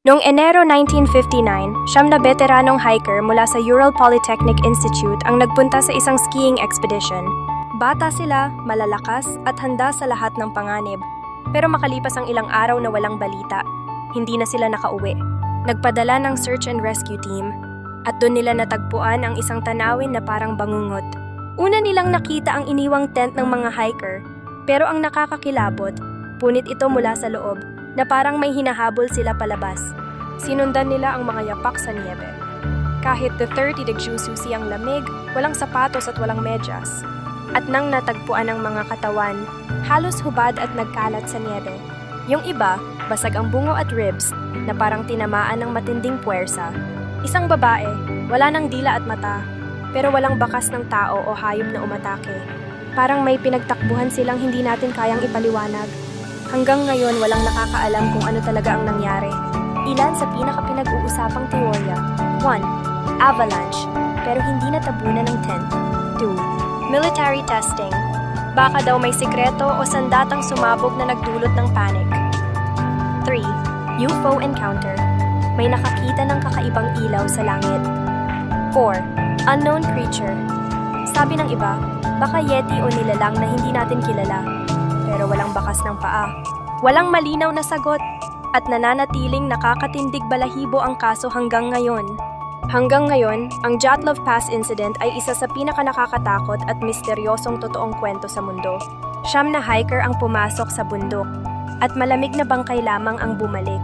Noong Enero 1959, siyam na veteranong hiker mula sa Ural Polytechnic Institute ang nagpunta sa isang skiing expedition. Bata sila, malalakas at handa sa lahat ng panganib. Pero makalipas ang ilang araw na walang balita, hindi na sila nakauwi. Nagpadala ng search and rescue team at doon nila natagpuan ang isang tanawin na parang bangungot. Una nilang nakita ang iniwang tent ng mga hiker, pero ang nakakakilabot, punit ito mula sa loob na parang may hinahabol sila palabas. Sinundan nila ang mga yapak sa niebe. Kahit 30 degrees susi ang lamig, walang sapatos at walang medyas. At nang natagpuan ang mga katawan, halos hubad at nagkalat sa niebe. Yung iba, basag ang bungo at ribs na parang tinamaan ng matinding puwersa. Isang babae, wala ng dila at mata, pero walang bakas ng tao o hayop na umatake. Parang may pinagtakbuhan silang hindi natin kayang ipaliwanag. Hanggang ngayon, walang nakakaalam kung ano talaga ang nangyari. Ilan sa pinaka-pinag-uusapang teorya. 1. Avalanche, pero hindi natabunan ng tent. 2. Military testing. Baka daw may sikreto o sandatang sumabog na nagdulot ng panic. 3. UFO encounter. May nakakita ng kakaibang ilaw sa langit. 4. Unknown creature. Sabi ng iba, baka yeti o nilalang na hindi natin kilala. Pero walang bakas ng paa. Walang malinaw na sagot at nananatiling nakakatindig balahibo ang kaso hanggang ngayon. Hanggang ngayon, ang Dyatlov Pass incident ay isa sa pinakanakakatakot at misteryosong totoong kwento sa mundo. Siyam na hiker ang pumasok sa bundok at malamig na bangkay lamang ang bumalik.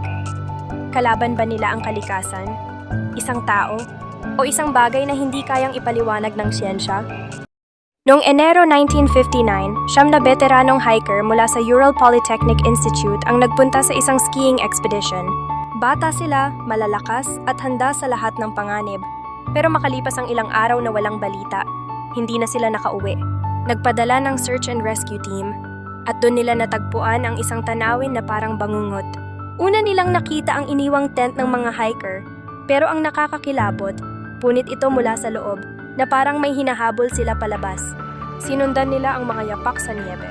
Kalaban ba nila ang kalikasan? Isang tao? O isang bagay na hindi kayang ipaliwanag ng siyensya? Noong Enero 1959, siyam na veteranong hiker mula sa Ural Polytechnic Institute ang nagpunta sa isang skiing expedition. Bata sila, malalakas at handa sa lahat ng panganib. Pero makalipas ang ilang araw na walang balita, hindi na sila nakauwi. Nagpadala ng search and rescue team at doon nila natagpuan ang isang tanawin na parang bangungot. Una nilang nakita ang iniwang tent ng mga hiker, pero ang nakakakilabot, punit ito mula sa loob na parang may hinahabol sila palabas. Sinundan nila ang mga yapak sa niebe.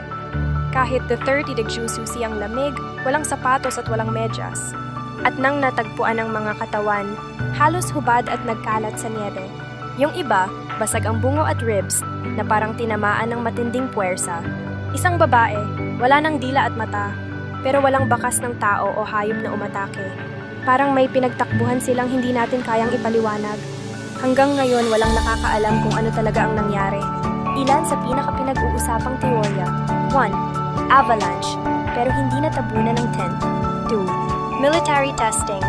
Kahit 30 degrees susi ang lamig, walang sapatos at walang medyas. At nang natagpuan ang mga katawan, halos hubad at nagkalat sa niebe. Yung iba, basag ang bungo at ribs na parang tinamaan ng matinding puwersa. Isang babae, wala ng dila at mata, pero walang bakas ng tao o hayop na umatake. Parang may pinagtakbuhan silang hindi natin kayang ipaliwanag. Hanggang ngayon, walang nakakaalam kung ano talaga ang nangyari. Ilan sa pinaka-pinag-uusapang teorya. 1. Avalanche, pero hindi natabunan ng tent. 2. Military testing.